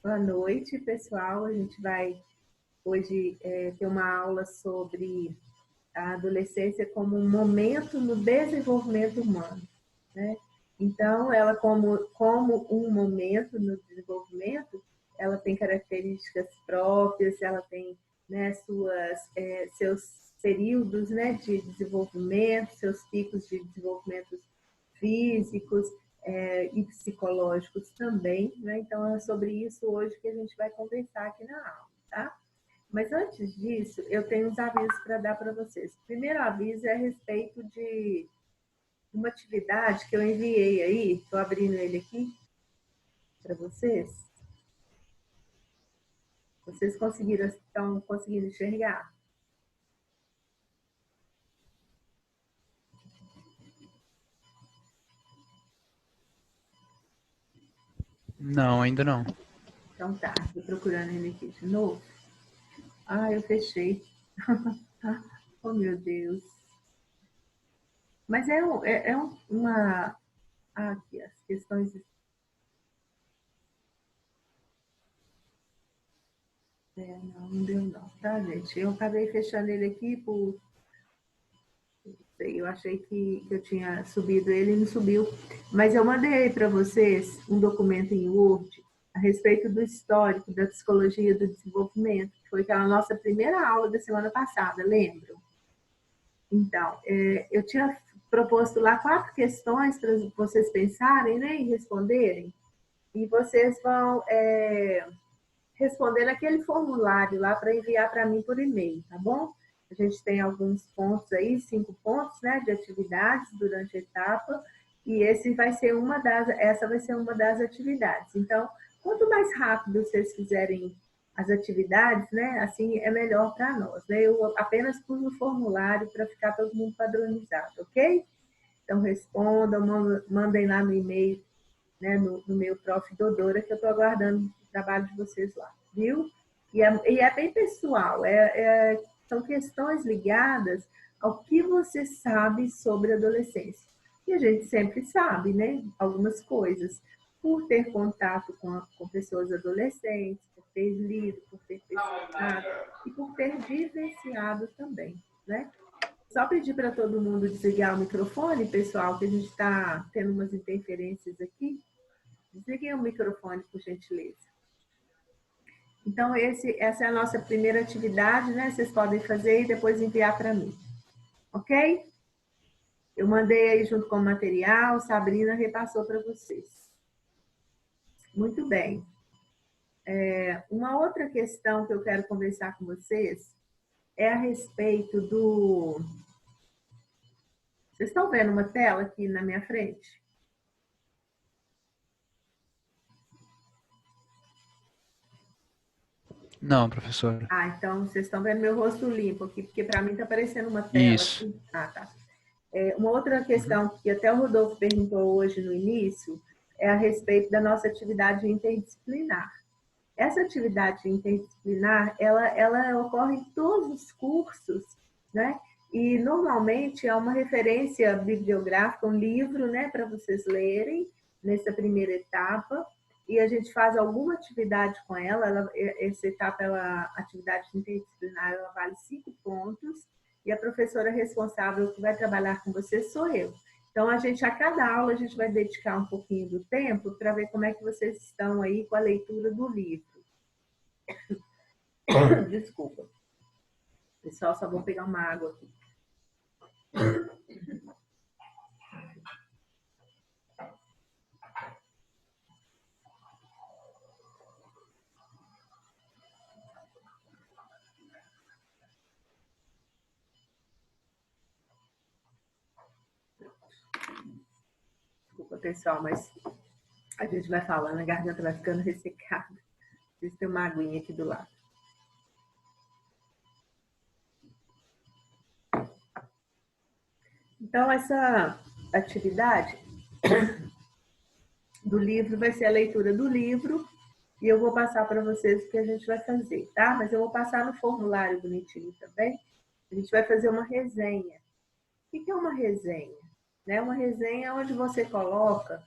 Boa noite, pessoal. A gente vai hoje ter uma aula sobre a adolescência como um momento no desenvolvimento humano, né? Então, ela como um momento no desenvolvimento, ela tem características próprias, ela tem, né, seus períodos, né, de desenvolvimento, seus picos de desenvolvimento físicos e psicológicos também, né? Então, é sobre isso hoje que a gente vai conversar aqui na aula, tá? Mas antes disso, eu tenho uns avisos para dar para vocês. O primeiro aviso é a respeito de uma atividade que eu enviei aí, estou abrindo ele aqui para vocês. Vocês estão conseguindo enxergar? Não, ainda não. Então tá, estou procurando ele aqui de novo. Ah, eu fechei. Oh, meu Deus. Mas uma... Ah, aqui, as questões... não deu não, tá, gente? Eu acabei fechando ele aqui por... Eu achei que eu tinha subido ele e não subiu. Mas eu mandei para vocês um documento em Word a respeito do histórico da psicologia do desenvolvimento, que foi aquela nossa primeira aula da semana passada, lembram? Então, eu tinha proposto lá 4 questões para vocês pensarem, né, e responderem. E vocês vão responder naquele formulário lá para enviar para mim por e-mail, tá bom? A gente tem alguns pontos aí, 5 pontos, né, de atividades durante a etapa, e essa vai ser uma das atividades. Então, quanto mais rápido vocês fizerem as atividades, né, assim é melhor para nós, né? Eu apenas pus no formulário para ficar todo mundo padronizado, ok? Então, respondam, mandem lá no e-mail, né, no meu Prof. Dodora, que eu estou aguardando o trabalho de vocês lá, viu? E é bem pessoal, são questões ligadas ao que você sabe sobre a adolescência. E a gente sempre sabe, né, algumas coisas, por ter contato com pessoas adolescentes, por ter lido, por ter pesquisado e por ter vivenciado também, né? Só pedir para todo mundo desligar o microfone, pessoal, que a gente está tendo umas interferências aqui. Desliguem o microfone, por gentileza. Então, essa é a nossa primeira atividade, né? Vocês podem fazer e depois enviar para mim. Ok? Eu mandei aí junto com o material, Sabrina repassou para vocês. Muito bem. Uma outra questão que eu quero conversar com vocês é a respeito do... Vocês estão vendo uma tela aqui na minha frente? Não, professora. Ah, então vocês estão vendo meu rosto limpo aqui, porque para mim está aparecendo uma tela Isso. aqui. Ah, tá. Uma outra questão que até o Rodolfo perguntou hoje no início é a respeito da nossa atividade interdisciplinar. Essa atividade interdisciplinar, ela ocorre em todos os cursos, né? E normalmente é uma referência bibliográfica, um livro, né, para vocês lerem nessa primeira etapa. E a gente faz alguma atividade com ela. Essa etapa, atividade interdisciplinar, ela vale 5 pontos. E a professora responsável que vai trabalhar com você sou eu. Então, a cada aula, a gente vai dedicar um pouquinho do tempo para ver como é que vocês estão aí com a leitura do livro. Desculpa. Pessoal, só vou pegar uma água aqui. Desculpa, pessoal, mas a gente vai falando, a garganta vai ficando ressecada. Preciso ter uma aguinha aqui do lado. Então, essa atividade do livro vai ser a leitura do livro e eu vou passar para vocês o que a gente vai fazer, tá? Mas eu vou passar no formulário bonitinho também. A gente vai fazer uma resenha. O que é uma resenha? Uma resenha é onde você coloca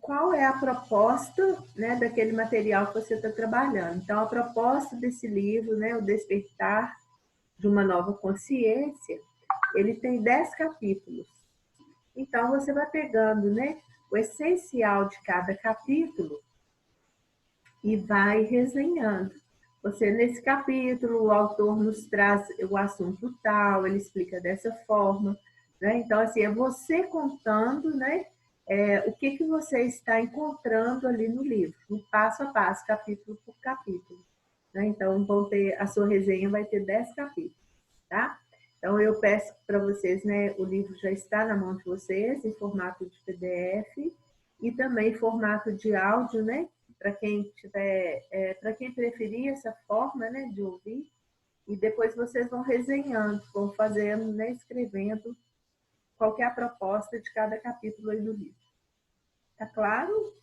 qual é a proposta, né, daquele material que você está trabalhando. Então, a proposta desse livro, né, O Despertar de uma Nova Consciência, ele tem 10 capítulos. Então, você vai pegando, né, o essencial de cada capítulo e vai resenhando. Você, nesse capítulo, o autor nos traz o assunto tal, ele explica dessa forma, né? Então, assim, é você contando, né, o que você está encontrando ali no livro, no passo a passo, capítulo por capítulo. Né? Então, a sua resenha vai ter 10 capítulos, tá? Então, eu peço para vocês, né, o livro já está na mão de vocês, em formato de PDF e também em formato de áudio, né? Para quem tiver, para quem preferir essa forma, né, de ouvir, e depois vocês vão resenhando, vão fazendo, né, escrevendo qual é a proposta de cada capítulo aí do livro. Tá claro?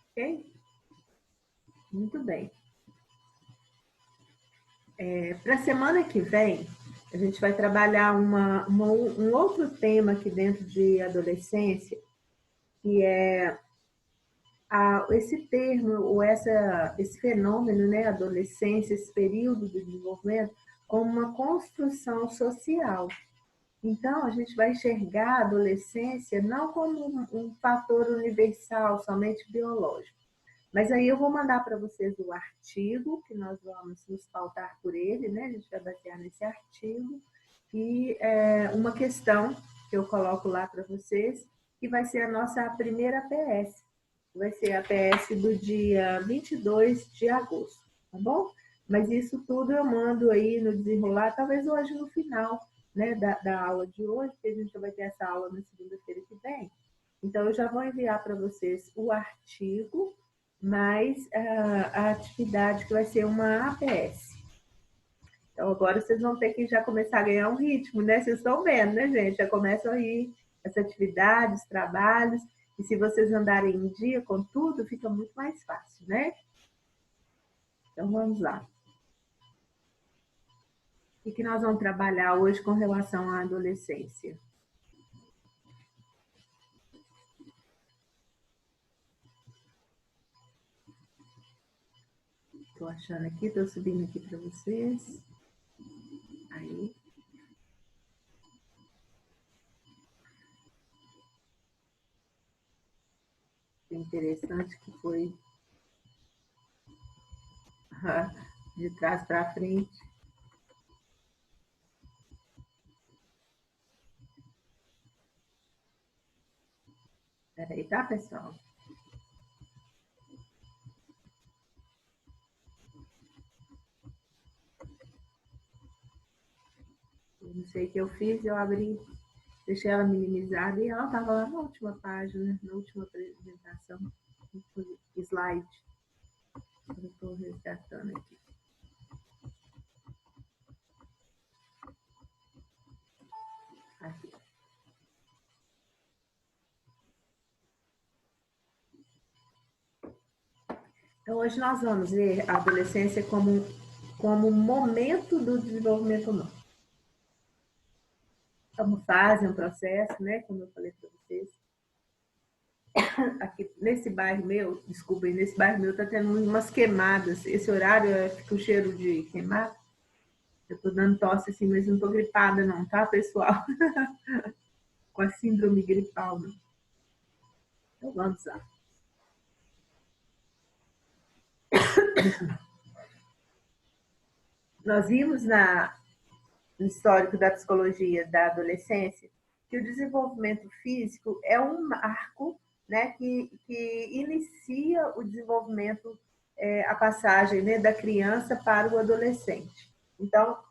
Ok? Muito bem. Para a semana que vem, a gente vai trabalhar um outro tema aqui dentro de adolescência, que é esse termo, ou esse fenômeno, né, adolescência, esse período de desenvolvimento, como uma construção social. Então, a gente vai enxergar a adolescência não como um fator universal, somente biológico. Mas aí eu vou mandar para vocês o artigo, que nós vamos nos pautar por ele, né? A gente vai basear nesse artigo. E uma questão que eu coloco lá para vocês, que vai ser a nossa primeira PS. Vai ser a PS do dia 22 de agosto, tá bom? Mas isso tudo eu mando aí no desenrolar, talvez hoje no final, né, da aula de hoje, porque a gente vai ter essa aula na segunda-feira que vem. Então, eu já vou enviar para vocês o artigo, mais a atividade que vai ser uma APS. Então, agora vocês vão ter que já começar a ganhar um ritmo, né? Vocês estão vendo, né, gente? Já começam aí as atividades, trabalhos, e se vocês andarem em dia com tudo, fica muito mais fácil, né? Então, vamos lá. O que nós vamos trabalhar hoje com relação à adolescência? Estou achando aqui, estou subindo aqui para vocês. Aí. Interessante que foi de trás para frente. Peraí, tá, pessoal? Eu não sei o que eu fiz, eu abri, deixei ela minimizada e ela estava lá na última página, na última apresentação, no slide. Eu estou resgatando aqui. Aqui. Então, hoje nós vamos ver a adolescência como um momento do desenvolvimento humano. É uma fase, é um processo, né? Como eu falei para vocês. Aqui nesse bairro meu, desculpem, nesse bairro meu tá tendo umas queimadas. Esse horário fica o cheiro de queimado. Eu tô dando tosse assim, mas não tô gripada não, tá, pessoal? Com a síndrome gripal, não. Então vamos lá. Nós vimos no histórico da psicologia da adolescência que o desenvolvimento físico é um marco, né, que inicia o desenvolvimento, a passagem, né, da criança para o adolescente. Então,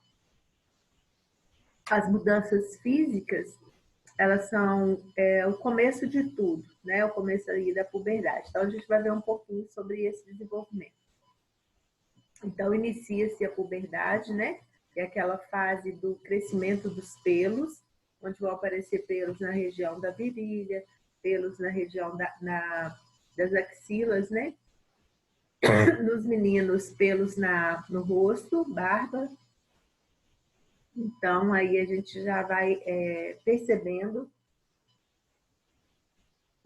as mudanças físicas, elas são o começo de tudo, né, o começo aí da puberdade. Então, a gente vai ver um pouquinho sobre esse desenvolvimento. Então, inicia-se a puberdade, né? Que é aquela fase do crescimento dos pelos, onde vão aparecer pelos na região da virilha, pelos na região das axilas, né? Nos meninos, pelos no rosto, barba. Então, aí a gente já vai percebendo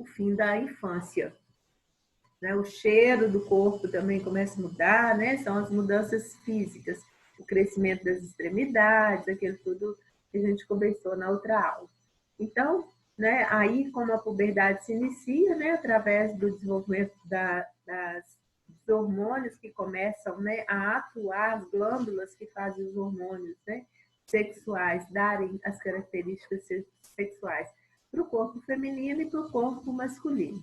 o fim da infância. Né? O cheiro do corpo também começa a mudar, né? São as mudanças físicas, o crescimento das extremidades, aquilo tudo que a gente conversou na outra aula. Então, né, aí como a puberdade se inicia, né, através do desenvolvimento dos hormônios que começam, né, a atuar, as glândulas que fazem os hormônios, né, sexuais darem as características sexuais para o corpo feminino e para o corpo masculino.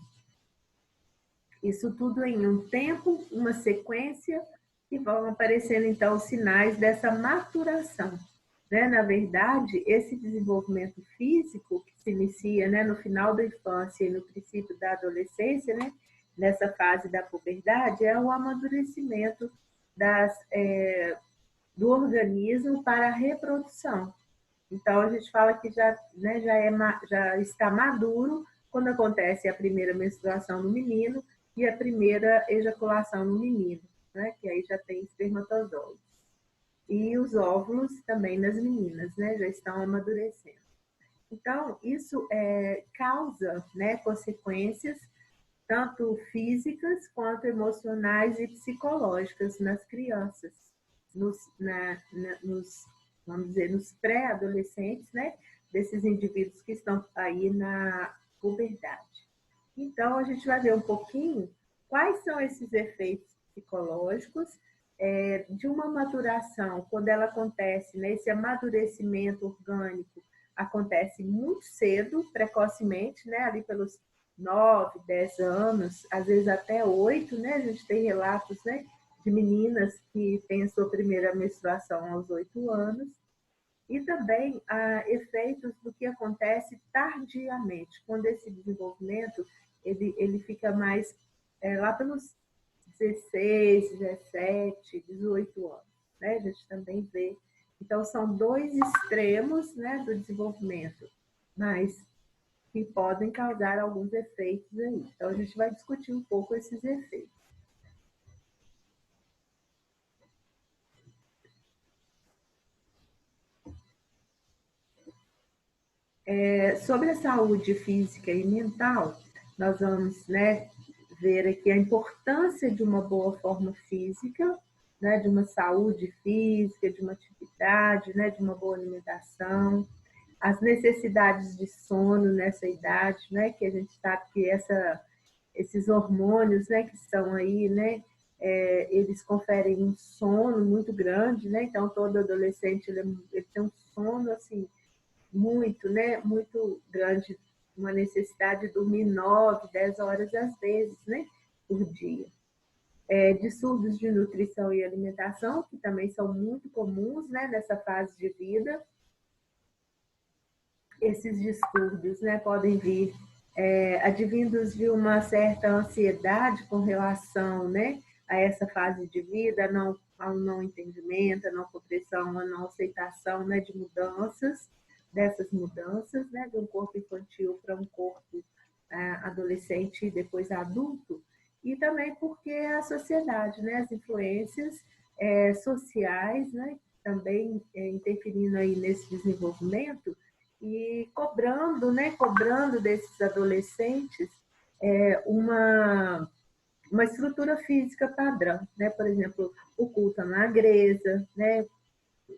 Isso tudo em um tempo, uma sequência, e vão aparecendo então os sinais dessa maturação. Né? Na verdade, esse desenvolvimento físico que se inicia, né, no final da infância e no princípio da adolescência, né, nessa fase da puberdade, é o amadurecimento do organismo para a reprodução. Então, a gente fala que já, né, já está maduro quando acontece a primeira menstruação no menino e a primeira ejaculação no menino, né, que aí já tem espermatozoides. E os óvulos também nas meninas, né, já estão amadurecendo. Então, isso causa, né, consequências tanto físicas quanto emocionais e psicológicas nas crianças, vamos dizer, nos pré-adolescentes, né, desses indivíduos que estão aí na puberdade. Então, a gente vai ver um pouquinho quais são esses efeitos psicológicos de uma maturação, quando ela acontece, né, esse amadurecimento orgânico acontece muito cedo, precocemente, né, ali pelos 9, 10 anos, às vezes até 8, né, a gente tem relatos, né, de meninas que têm a sua primeira menstruação aos 8 anos, e também efeitos do que acontece tardiamente, quando esse desenvolvimento ele fica mais lá pelos 16, 17, 18 anos, né? A gente também vê. Então, são dois extremos, né, do desenvolvimento, mas que podem causar alguns efeitos aí. Então, a gente vai discutir um pouco esses efeitos. Sobre a saúde física e mental, nós vamos, né, ver aqui a importância de uma boa forma física, né, de uma saúde física, de uma atividade, né, de uma boa alimentação, as necessidades de sono nessa idade, né, que a gente sabe que esses hormônios, né, que estão aí, né, eles conferem um sono muito grande, né, então todo adolescente ele tem um sono assim muito, né, muito grande, uma necessidade de dormir 9, 10 horas às vezes, né, por dia. Distúrbios de nutrição e alimentação, que também são muito comuns, né, nessa fase de vida. Esses distúrbios, né, podem vir advindos de uma certa ansiedade com relação, né, a essa fase de vida, ao não entendimento, a não compreensão, a não aceitação, né, de mudanças, dessas mudanças, né, de um corpo infantil para um corpo adolescente e depois adulto, e também porque a sociedade, né, as influências sociais, né, também interferindo aí nesse desenvolvimento e cobrando desses adolescentes uma estrutura física padrão, né? Por exemplo, o culto à magreza, né?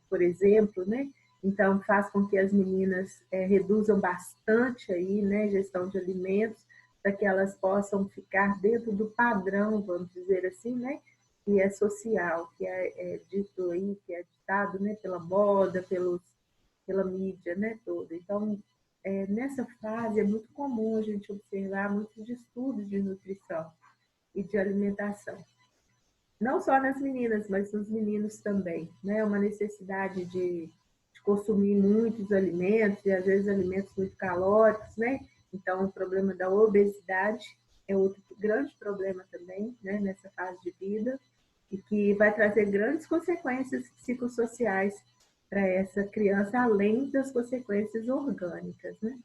Por exemplo, né? Então faz com que as meninas reduzam bastante aí, né? Gestão de alimentos para que elas possam ficar dentro do padrão, vamos dizer assim, né? Que é social, que é dito aí, que é ditado, né? Pela moda, pela mídia, né? Toda. Então nessa fase é muito comum a gente observar muitos distúrbios de nutrição e de alimentação. Não só nas meninas, mas nos meninos também, né? Uma necessidade de consumir muitos alimentos, e às vezes alimentos muito calóricos, né? Então, o problema da obesidade é outro grande problema também, né? Nessa fase de vida, e que vai trazer grandes consequências psicossociais para essa criança, além das consequências orgânicas, né?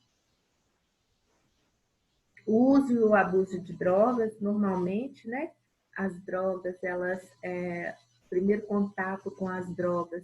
O uso e o abuso de drogas, normalmente, né? As drogas, o primeiro contato com as drogas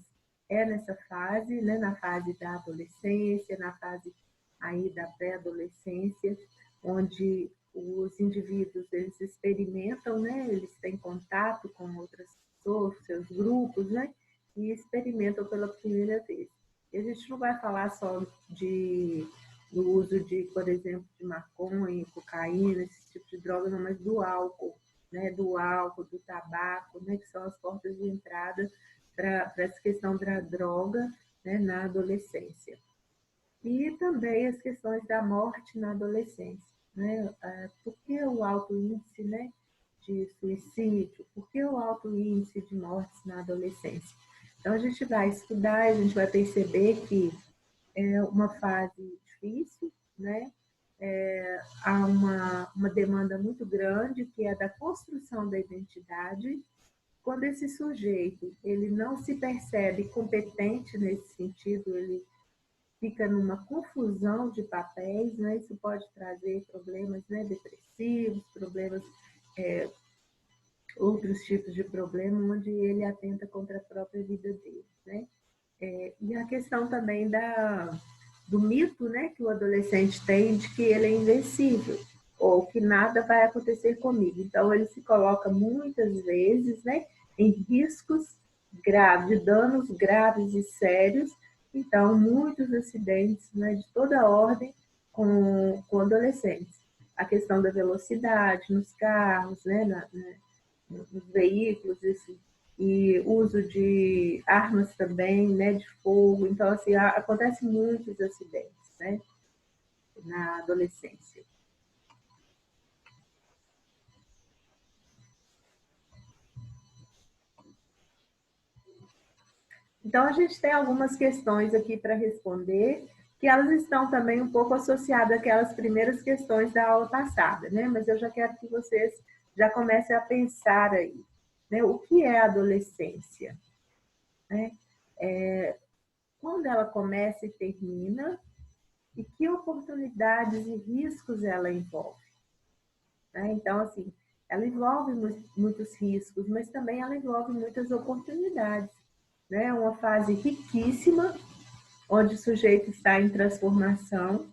é nessa fase, né? Na fase da adolescência, na fase aí da pré-adolescência, onde os indivíduos, eles experimentam, né? Eles têm contato com outras pessoas, seus grupos, né? E experimentam pela primeira vez. E a gente não vai falar só do uso de, por exemplo, de maconha, cocaína, esse tipo de droga, não, mas do álcool, né? Do álcool, do tabaco, né? Que são as portas de entrada para essa questão da droga, né? Na adolescência. E também as questões da morte na adolescência, né? Por que o alto índice, né, de suicídio? Por que o alto índice de mortes na adolescência? Então, a gente vai estudar, a gente vai perceber que é uma fase difícil, né? Há uma demanda muito grande, que é da construção da identidade. Quando esse sujeito ele não se percebe competente nesse sentido, ele fica numa confusão de papéis, né? Isso pode trazer problemas, né, depressivos, problemas, outros tipos de problema, onde ele atenta contra a própria vida dele, né? E a questão também do mito, né, que o adolescente tem de que ele é invencível, ou que nada vai acontecer comigo. Então, ele se coloca muitas vezes, né, em riscos graves, de danos graves e sérios. Então, muitos acidentes, né, de toda ordem com adolescentes. A questão da velocidade nos carros, né, nos veículos, e uso de armas também, né, de fogo. Então, assim, acontece muitos acidentes, né, na adolescência. Então, a gente tem algumas questões aqui para responder, que elas estão também um pouco associadas àquelas primeiras questões da aula passada, né? Mas eu já quero que vocês já comecem a pensar aí, né? O que é a adolescência? Né? Quando ela começa e termina, e que oportunidades e riscos ela envolve? Né? Então, assim, ela envolve muitos riscos, mas também ela envolve muitas oportunidades. Né? Uma fase riquíssima, onde o sujeito está em transformação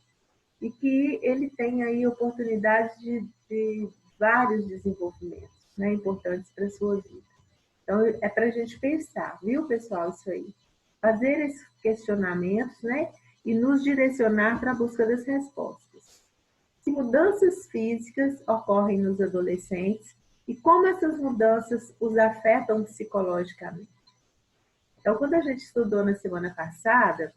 e que ele tem aí oportunidades de vários desenvolvimentos, né, importantes para a sua vida. Então, é para a gente pensar, viu, pessoal, isso aí. Fazer esses questionamentos, né, e nos direcionar para a busca das respostas. Se mudanças físicas ocorrem nos adolescentes e como essas mudanças os afetam psicologicamente. Então, quando a gente estudou na semana passada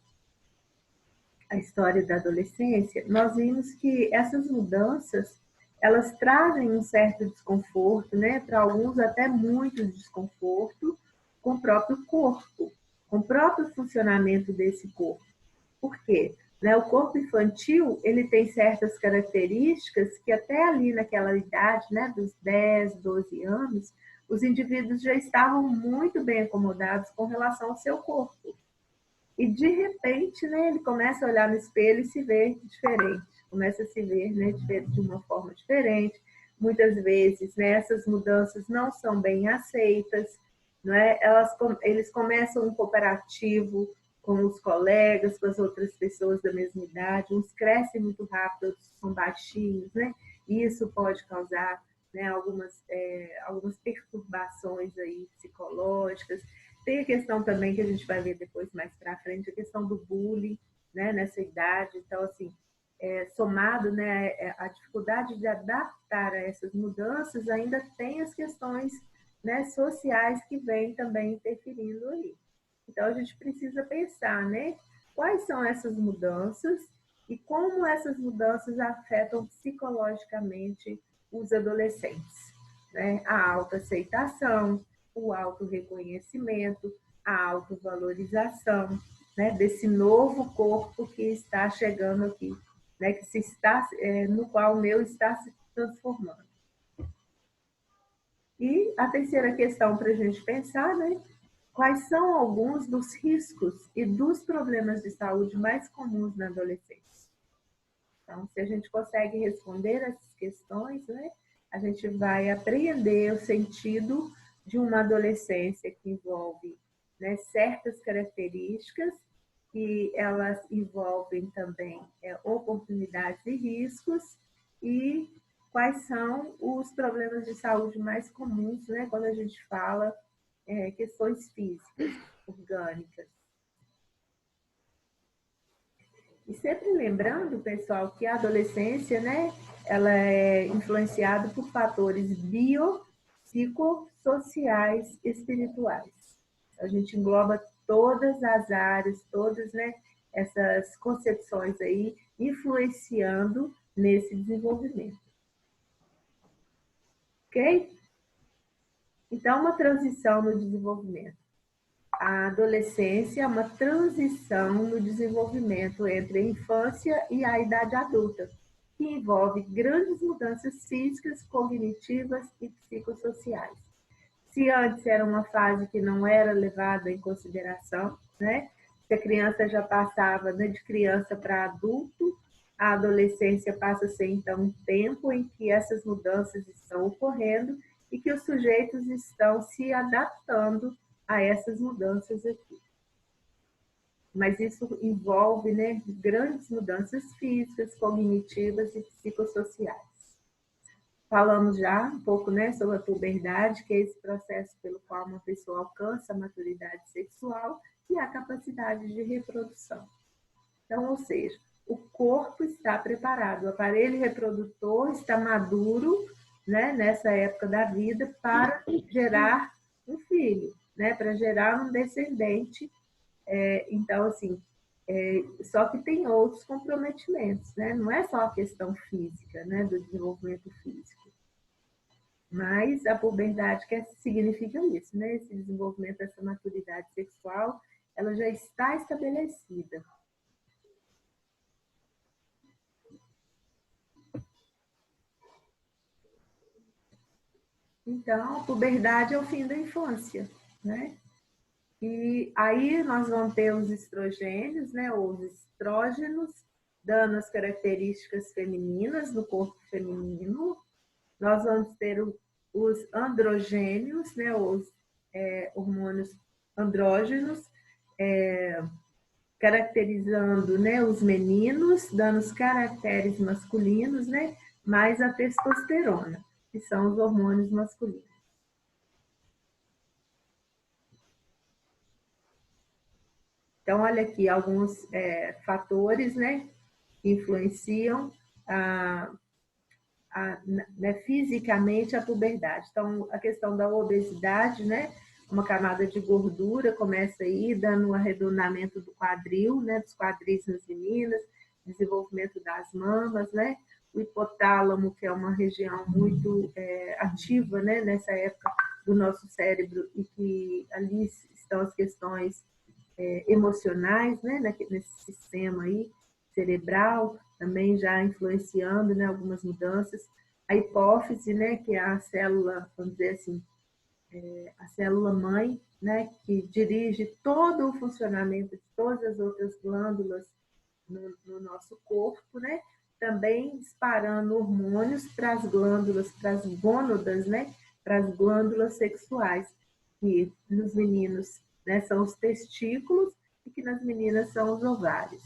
a história da adolescência, nós vimos que essas mudanças, elas trazem um certo desconforto, né? Para alguns até muito desconforto com o próprio corpo, com o próprio funcionamento desse corpo. Por quê? Né? O corpo infantil, ele tem certas características que até ali naquela idade, né, dos 10, 12 anos, os indivíduos já estavam muito bem acomodados com relação ao seu corpo. E de repente, né, ele começa a olhar no espelho e se vê diferente, começa a se ver, né, de uma forma diferente. Muitas vezes, né, essas mudanças não são bem aceitas, não é? Eles começam um cooperativo com os colegas, com as outras pessoas da mesma idade, uns crescem muito rápido, outros são baixinhos, né? E isso pode causar, né, algumas perturbações aí psicológicas. Tem a questão também que a gente vai ver depois mais para frente, a questão do bullying, né, nessa idade. Então, assim, somado, né, a dificuldade de adaptar a essas mudanças, ainda tem as questões, né, sociais que vêm também interferindo aí. Então, a gente precisa pensar, né, quais são essas mudanças e como essas mudanças afetam psicologicamente os adolescentes. Né? A autoaceitação, o autorreconhecimento, a autovalorização, né, desse novo corpo que está chegando aqui, né, que se está, no qual o meu está se transformando. E a terceira questão para a gente pensar, né, quais são alguns dos riscos e dos problemas de saúde mais comuns na adolescência? Então, se a gente consegue responder essas questões, né, a gente vai apreender o sentido de uma adolescência que envolve, né, certas características, e elas envolvem também oportunidades e riscos, e quais são os problemas de saúde mais comuns, né, quando a gente fala questões físicas, orgânicas. E sempre lembrando, pessoal, que a adolescência, né, ela é influenciada por fatores biopsicossociais espirituais. A gente engloba todas as áreas, todas, né, essas concepções aí, influenciando nesse desenvolvimento. Ok? Então, uma transição no desenvolvimento. A adolescência é uma transição no desenvolvimento entre a infância e a idade adulta, que envolve grandes mudanças físicas, cognitivas e psicossociais. Se antes era uma fase que não era levada em consideração, né? Se a criança já passava, né, de criança para adulto, a adolescência passa a ser, então, um tempo em que essas mudanças estão ocorrendo e que os sujeitos estão se adaptando a essas mudanças aqui. Mas isso envolve, né, grandes mudanças físicas, cognitivas e psicossociais. Falamos já um pouco, né, sobre a puberdade, que é esse processo pelo qual uma pessoa alcança a maturidade sexual e a capacidade de reprodução. Então, ou seja, o corpo está preparado, o aparelho reprodutor está maduro, né, nessa época da vida para gerar um filho, né, para gerar um descendente. Então, assim, só que tem outros comprometimentos, né? Não é só a questão física, né, do desenvolvimento físico. Mas a puberdade significa isso, né? Esse desenvolvimento, essa maturidade sexual, ela já está estabelecida. Então, a puberdade é o fim da infância, né? E aí nós vamos ter os estrogênios, né? Ou os estrógenos, dando as características femininas no corpo feminino. Nós vamos ter os androgênios, né? Os hormônios andrógenos, caracterizando, né, os meninos, dando os caracteres masculinos, né? Mais a testosterona, que são os hormônios masculinos. Então, olha aqui alguns fatores, né, que influenciam né, fisicamente a puberdade. Então, a questão da obesidade, né, uma camada de gordura começa aí, dando um arredondamento do quadril, né, dos quadris nas meninas, desenvolvimento das mamas, né, o hipotálamo, que é uma região muito ativa, né, nessa época do nosso cérebro, e que ali estão as questões emocionais, né, nesse sistema aí cerebral, também já influenciando, né, algumas mudanças. A hipófise, né, que é a célula, vamos dizer assim, a célula mãe, né, que dirige todo o funcionamento de todas as outras glândulas no nosso corpo, né, também disparando hormônios para as glândulas, para as gônadas, né, para as glândulas sexuais, que nos meninos, né, são os testículos e que nas meninas são os ovários.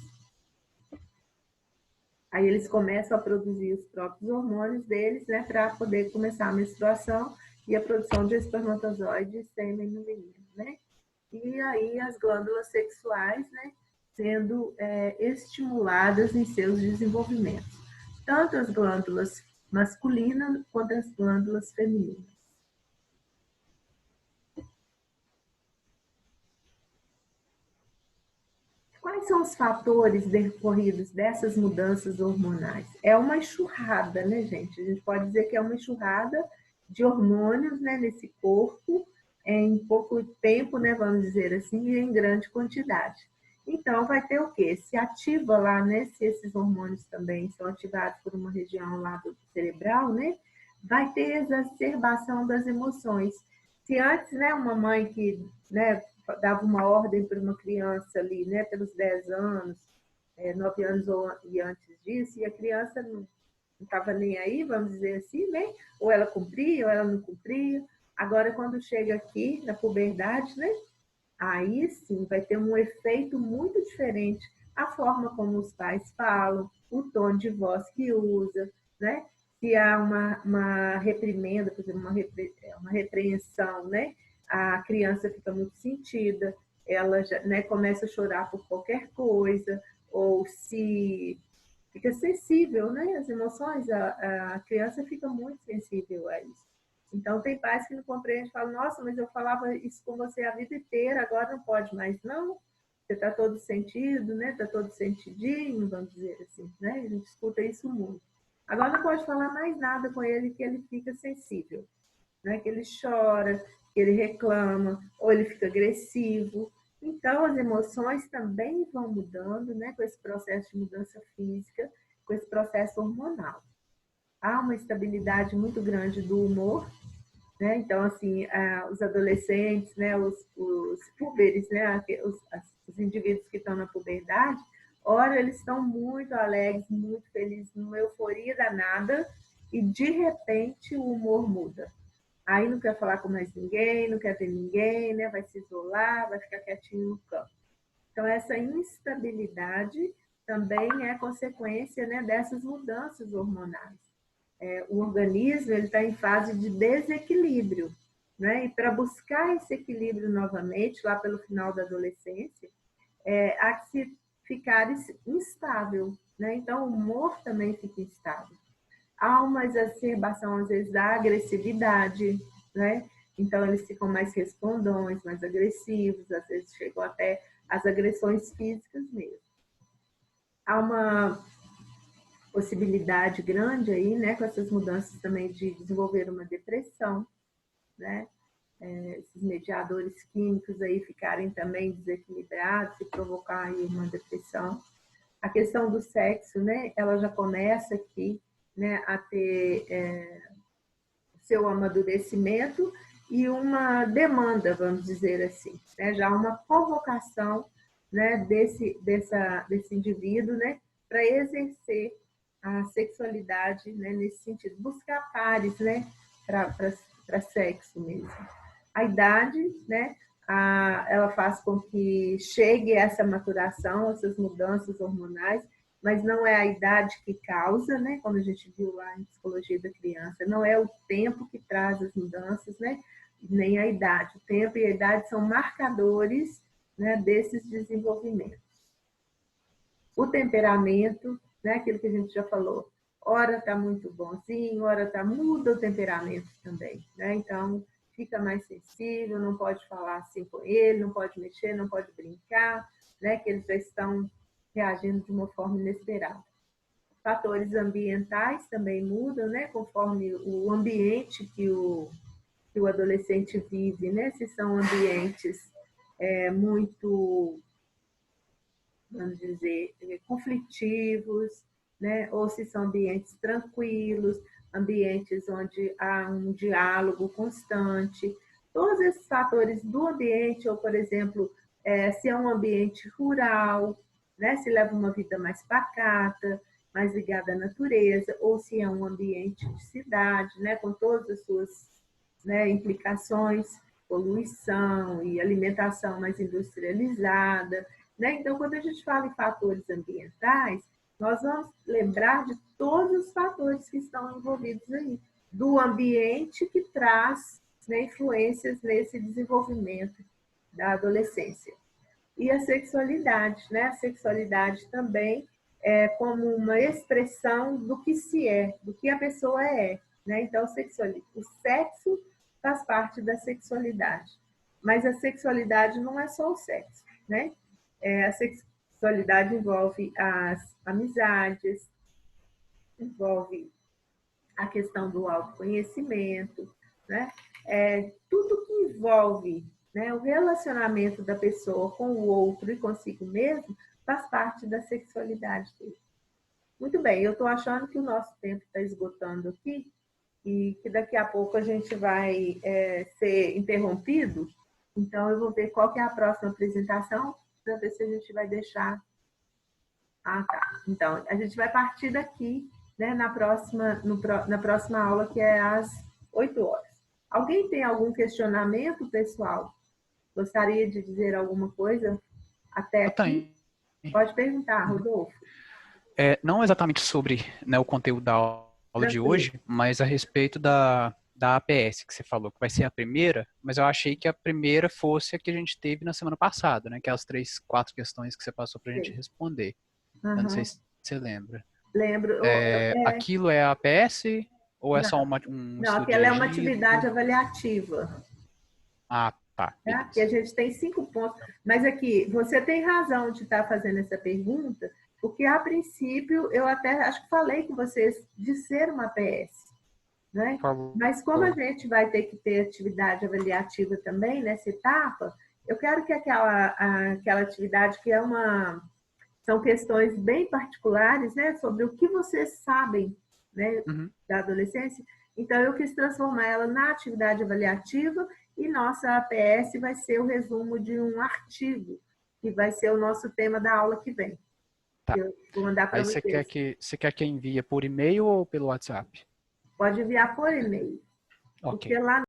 Aí eles começam a produzir os próprios hormônios deles, né, para poder começar a menstruação e a produção de espermatozoide e sêmen no menino, né? E aí as glândulas sexuais, né, sendo estimuladas em seus desenvolvimentos. Tanto as glândulas masculinas quanto as glândulas femininas. Quais são os fatores decorridos dessas mudanças hormonais? É uma enxurrada, né, gente? A gente pode dizer que é uma enxurrada de hormônios, né, nesse corpo, em pouco tempo, né, vamos dizer assim, e em grande quantidade. Então, vai ter o quê? Se ativa lá, né, se esses hormônios também são ativados por uma região lá do cerebral, né, vai ter exacerbação das emoções. Se antes, né, uma mãe que, né, dava uma ordem para uma criança ali, né, pelos 10 anos, 9 anos e antes disso, e a criança não estava nem aí, vamos dizer assim, né? Ou ela cumpria, ou ela não cumpria. Agora, quando chega aqui na puberdade, né? Aí sim vai ter um efeito muito diferente. A forma como os pais falam, o tom de voz que usa, né? Se há uma reprimenda, por exemplo, uma repreensão, né? A criança fica muito sentida, ela já, né, começa a chorar por qualquer coisa, ou se fica sensível, né? As emoções, a criança fica muito sensível a isso. Então, tem pais que não compreendem, falam, nossa, mas eu falava isso com você a vida inteira, agora não pode mais. Não, você está todo sentido, né? Está todo sentidinho, vamos dizer assim, né? A gente escuta isso muito. Agora não pode falar mais nada com ele que ele fica sensível, né? Que ele chora, que ele reclama, ou ele fica agressivo. Então, as emoções também vão mudando, né? Com esse processo de mudança física, com esse processo hormonal. Há uma estabilidade muito grande do humor, né? Então, assim, os adolescentes, né? Os puberes, né? Os indivíduos que estão na puberdade, ora, eles estão muito alegres, muito felizes, numa euforia danada, e de repente o humor muda. Aí não quer falar com mais ninguém, não quer ver ninguém, né? Vai se isolar, vai ficar quietinho no campo. Então, essa instabilidade também é consequência, né, dessas mudanças hormonais. O organismo está em fase de desequilíbrio, né? E para buscar esse equilíbrio novamente, lá pelo final da adolescência, há que se ficar instável, né? Então, o humor também fica instável. Há uma exacerbação, às vezes, da agressividade, né? Então, eles ficam mais respondões, mais agressivos, às vezes chegam até as agressões físicas mesmo. Há uma possibilidade grande aí, né, com essas mudanças também de desenvolver uma depressão, né? Esses mediadores químicos aí ficarem também desequilibrados e provocar aí uma depressão. A questão do sexo, né, ela já começa aqui, né, a ter seu amadurecimento e uma demanda, vamos dizer assim, né, já uma convocação, né, desse indivíduo, né, para exercer a sexualidade, né, nesse sentido, buscar pares, né, para sexo mesmo. A idade, né, ela faz com que chegue essa maturação, essas mudanças hormonais, mas não é a idade que causa, né? Como a gente viu lá em psicologia da criança, não é o tempo que traz as mudanças, né? Nem a idade. O tempo e a idade são marcadores, né, desses desenvolvimentos. O temperamento, né, aquilo que a gente já falou, ora está muito bonzinho, ora está muda o temperamento também, né? Então fica mais sensível, não pode falar assim com ele, não pode mexer, não pode brincar, né? Que eles já estão reagindo de uma forma inesperada. Fatores ambientais também mudam, né? Conforme o ambiente que o adolescente vive, né? Se são ambientes muito, vamos dizer, conflitivos, né? Ou se são ambientes tranquilos, ambientes onde há um diálogo constante. Todos esses fatores do ambiente, ou, por exemplo, se é um ambiente rural, né? Se leva uma vida mais pacata, mais ligada à natureza, ou se é um ambiente de cidade, né? Com todas as suas, né, implicações, poluição e alimentação mais industrializada, né? Então, quando a gente fala em fatores ambientais, nós vamos lembrar de todos os fatores que estão envolvidos aí, do ambiente que traz, né, influências nesse desenvolvimento da adolescência. E a sexualidade, né? A sexualidade também é como uma expressão do que se é, do que a pessoa é, né? Então, o sexo faz parte da sexualidade, mas a sexualidade não é só o sexo, né? A sexualidade envolve as amizades, envolve a questão do autoconhecimento, né? Tudo que envolve, né, o relacionamento da pessoa com o outro e consigo mesmo faz parte da sexualidade dele. Muito bem, eu estou achando que o nosso tempo está esgotando aqui e que daqui a pouco a gente vai ser interrompido. Então, eu vou ver qual que é a próxima apresentação para ver se a gente vai deixar. Ah, tá. Então, a gente vai partir daqui, né, na próxima aula, que é às 8 horas. Alguém tem algum questionamento, pessoal? Gostaria de dizer alguma coisa até aqui? Pode perguntar, Rodolfo. Não exatamente sobre, né, o conteúdo da aula de Tranquilo. hoje, mas a respeito da APS que você falou, que vai ser a primeira, mas eu achei que a primeira fosse a que a gente teve na semana passada, né? Que é as 3, 4 questões que você passou para a gente Sim. responder. Eu não sei Aham. se você lembra. Lembro. Aquilo é a APS ou é só Não, um não, estudo aquela é uma dirigido? atividade avaliativa. Ah, tá, Tá? Que a beleza. gente tem 5 pontos. Mas aqui, você tem razão de estar fazendo essa pergunta, porque a princípio eu até acho que falei com vocês de ser uma PS, né? Falou. Mas como a gente vai ter que ter atividade avaliativa também nessa etapa, eu quero que aquela atividade que são questões bem particulares, né, sobre o que vocês sabem, né, Uhum. da adolescência. Então, eu quis transformar ela na atividade avaliativa e nossa APS vai ser o resumo de um artigo, que vai ser o nosso tema da aula que vem. Tá. Eu vou mandar para Aí vocês. você quer que envie por e-mail ou pelo WhatsApp? Pode enviar por e-mail, Ok. porque lá